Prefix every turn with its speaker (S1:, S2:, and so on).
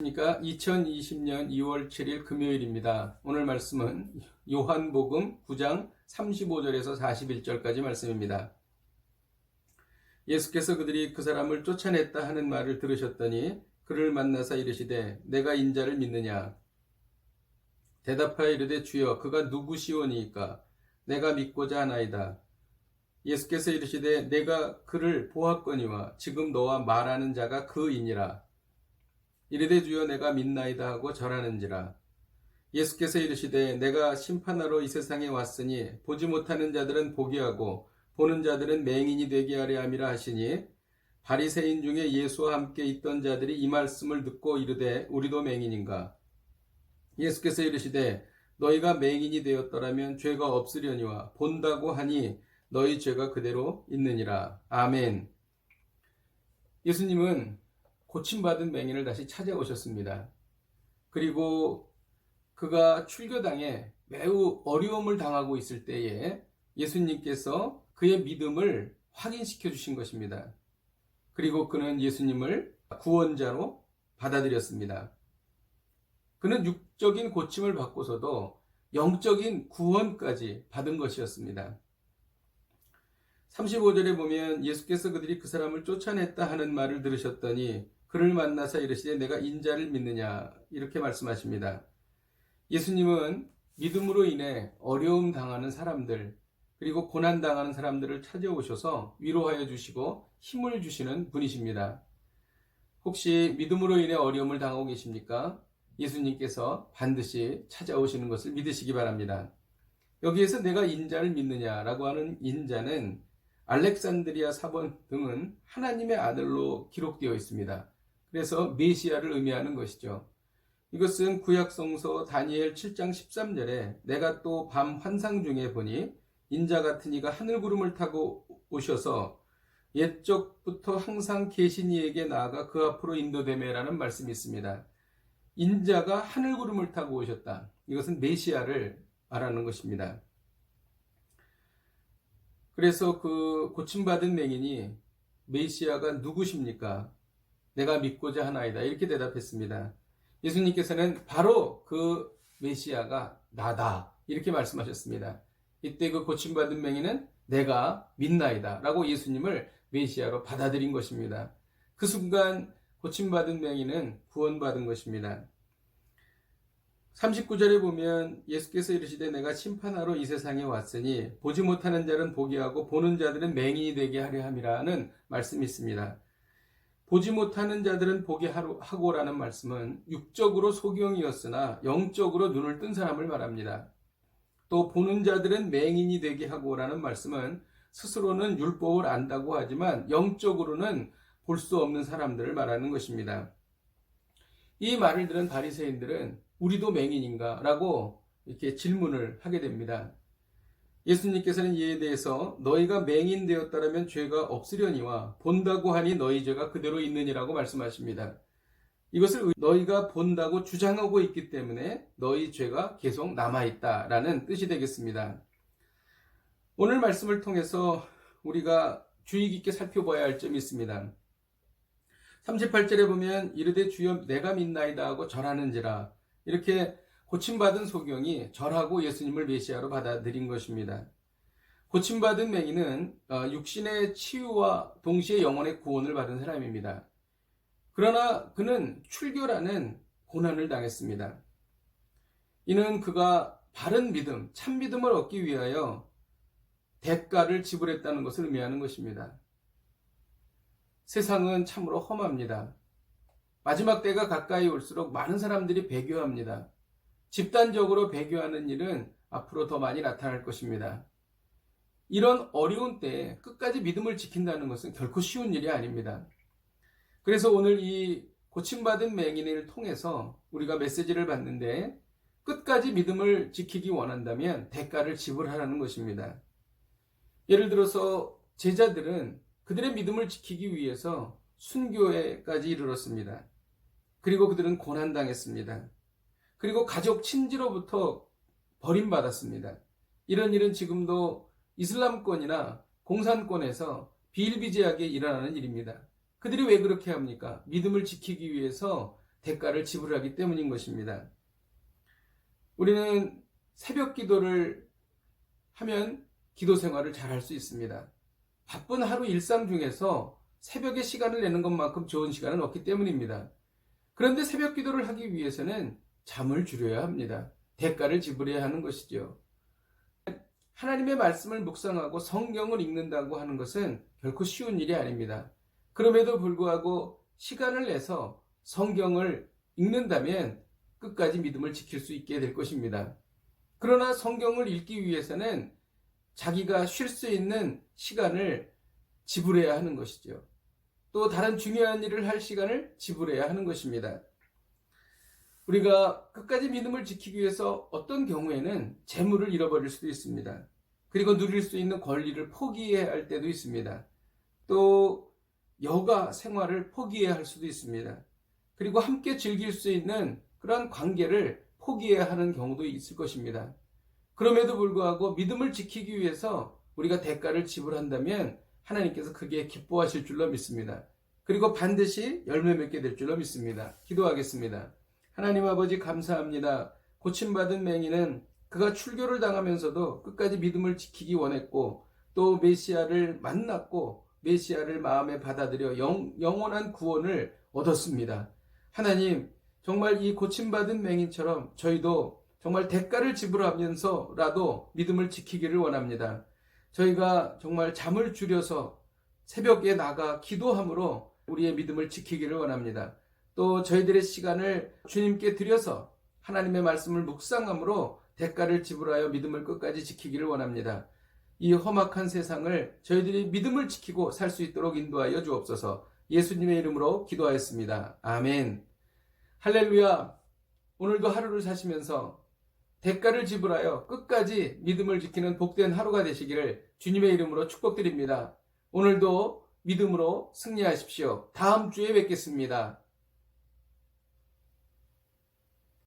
S1: 그러니까 2020년 2월 7일 금요일입니다. 오늘 말씀은 요한복음 9장 35절에서 41절까지 말씀입니다. 예수께서 그들이 그 사람을 쫓아냈다 하는 말을 들으셨더니 그를 만나사 이르시되 내가 인자를 믿느냐? 대답하여 이르되 주여 그가 누구시오니이까? 내가 믿고자 하나이다. 예수께서 이르시되 내가 그를 보았거니와 지금 너와 말하는 자가 그이니라. 이르되 주여 내가 믿나이다 하고 절하는지라. 예수께서 이르시되 내가 심판하러 이 세상에 왔으니 보지 못하는 자들은 보게 하고 보는 자들은 맹인이 되게 하려 함이라 하시니 바리새인 중에 예수와 함께 있던 자들이 이 말씀을 듣고 이르되 우리도 맹인인가? 예수께서 이르시되 너희가 맹인이 되었더라면 죄가 없으려니와 본다고 하니 너희 죄가 그대로 있느니라. 아멘. 예수님은 고침받은 맹인을 다시 찾아오셨습니다. 그리고 그가 출교당에 매우 어려움을 당하고 있을 때에 예수님께서 그의 믿음을 확인시켜 주신 것입니다. 그리고 그는 예수님을 구원자로 받아들였습니다. 그는 육적인 고침을 받고서도 영적인 구원까지 받은 것이었습니다. 35절에 보면 예수께서 그들이 그 사람을 쫓아냈다 하는 말을 들으셨더니 그를 만나서 이르시되 내가 인자를 믿느냐 이렇게 말씀하십니다. 예수님은 믿음으로 인해 어려움 당하는 사람들 그리고 고난 당하는 사람들을 찾아오셔서 위로하여 주시고 힘을 주시는 분이십니다. 혹시 믿음으로 인해 어려움을 당하고 계십니까? 예수님께서 반드시 찾아오시는 것을 믿으시기 바랍니다. 여기에서 내가 인자를 믿느냐라고 하는 인자는 알렉산드리아 사본 등은 하나님의 아들로 기록되어 있습니다. 그래서 메시아를 의미하는 것이죠. 이것은 구약성서 다니엘 7장 13절에 내가 또 밤 환상 중에 보니 인자 같은 이가 하늘구름을 타고 오셔서 옛적부터 항상 계신 이에게 나아가 그 앞으로 인도되매라는 말씀이 있습니다. 인자가 하늘구름을 타고 오셨다. 이것은 메시아를 말하는 것입니다. 그래서 그 고침받은 맹인이 메시아가 누구십니까? 내가 믿고자 하나이다. 이렇게 대답했습니다. 예수님께서는 바로 그 메시아가 나다. 이렇게 말씀하셨습니다. 이때 그 고침받은 맹인은 내가 믿나이다. 라고 예수님을 메시아로 받아들인 것입니다. 그 순간 고침받은 맹인은 구원받은 것입니다. 39절에 보면 예수께서 이르시되 내가 심판하러 이 세상에 왔으니 보지 못하는 자는 보게 하고 보는 자들은 맹인이 되게 하려 함이라는 말씀이 있습니다. 보지 못하는 자들은 보게 하고라는 말씀은 육적으로 소경이었으나 영적으로 눈을 뜬 사람을 말합니다. 또 보는 자들은 맹인이 되게 하고라는 말씀은 스스로는 율법을 안다고 하지만 영적으로는 볼 수 없는 사람들을 말하는 것입니다. 이 말을 들은 바리새인들은 우리도 맹인인가? 라고 이렇게 질문을 하게 됩니다. 예수님께서는 이에 대해서 너희가 맹인 되었다라면 죄가 없으려니와 본다고 하니 너희 죄가 그대로 있느니라고 말씀하십니다. 이것을 너희가 본다고 주장하고 있기 때문에 너희 죄가 계속 남아있다라는 뜻이 되겠습니다. 오늘 말씀을 통해서 우리가 주의 깊게 살펴봐야 할 점이 있습니다. 38절에 보면 이르되 주여 내가 믿나이다 하고 절하는지라 이렇게 고침받은 소경이 절하고 예수님을 메시아로 받아들인 것입니다. 고침받은 맹인은 육신의 치유와 동시에 영혼의 구원을 받은 사람입니다. 그러나 그는 출교라는 고난을 당했습니다. 이는 그가 바른 믿음, 참 믿음을 얻기 위하여 대가를 지불했다는 것을 의미하는 것입니다. 세상은 참으로 험합니다. 마지막 때가 가까이 올수록 많은 사람들이 배교합니다. 집단적으로 배교하는 일은 앞으로 더 많이 나타날 것입니다. 이런 어려운 때에 끝까지 믿음을 지킨다는 것은 결코 쉬운 일이 아닙니다. 그래서 오늘 이 고침받은 맹인을 통해서 우리가 메시지를 받는데 끝까지 믿음을 지키기 원한다면 대가를 지불하라는 것입니다. 예를 들어서 제자들은 그들의 믿음을 지키기 위해서 순교에까지 이르렀습니다. 그리고 그들은 고난당했습니다. 그리고 가족 친지로부터 버림받았습니다. 이런 일은 지금도 이슬람권이나 공산권에서 비일비재하게 일어나는 일입니다. 그들이 왜 그렇게 합니까? 믿음을 지키기 위해서 대가를 지불하기 때문인 것입니다. 우리는 새벽 기도를 하면 기도 생활을 잘 할 수 있습니다. 바쁜 하루 일상 중에서 새벽에 시간을 내는 것만큼 좋은 시간은 없기 때문입니다. 그런데 새벽 기도를 하기 위해서는 잠을 줄여야 합니다. 대가를 지불해야 하는 것이죠. 하나님의 말씀을 묵상하고 성경을 읽는다고 하는 것은 결코 쉬운 일이 아닙니다. 그럼에도 불구하고 시간을 내서 성경을 읽는다면 끝까지 믿음을 지킬 수 있게 될 것입니다. 그러나 성경을 읽기 위해서는 자기가 쉴 수 있는 시간을 지불해야 하는 것이죠. 또 다른 중요한 일을 할 시간을 지불해야 하는 것입니다. 우리가 끝까지 믿음을 지키기 위해서 어떤 경우에는 재물을 잃어버릴 수도 있습니다. 그리고 누릴 수 있는 권리를 포기해야 할 때도 있습니다. 또 여가 생활을 포기해야 할 수도 있습니다. 그리고 함께 즐길 수 있는 그러한 관계를 포기해야 하는 경우도 있을 것입니다. 그럼에도 불구하고 믿음을 지키기 위해서 우리가 대가를 지불한다면 하나님께서 크게 기뻐하실 줄로 믿습니다. 그리고 반드시 열매 맺게 될 줄로 믿습니다. 기도하겠습니다. 하나님 아버지 감사합니다. 고침받은 맹인은 그가 출교를 당하면서도 끝까지 믿음을 지키기 원했고 또 메시아를 만났고 메시아를 마음에 받아들여 영원한 구원을 얻었습니다. 하나님, 정말 이 고침받은 맹인처럼 저희도 정말 대가를 지불하면서라도 믿음을 지키기를 원합니다. 저희가 정말 잠을 줄여서 새벽에 나가 기도함으로 우리의 믿음을 지키기를 원합니다. 또 저희들의 시간을 주님께 드려서 하나님의 말씀을 묵상함으로 대가를 지불하여 믿음을 끝까지 지키기를 원합니다. 이 험악한 세상을 저희들이 믿음을 지키고 살 수 있도록 인도하여 주옵소서. 예수님의 이름으로 기도하였습니다. 아멘. 할렐루야. 오늘도 하루를 사시면서 대가를 지불하여 끝까지 믿음을 지키는 복된 하루가 되시기를 주님의 이름으로 축복드립니다. 오늘도 믿음으로 승리하십시오. 다음 주에 뵙겠습니다.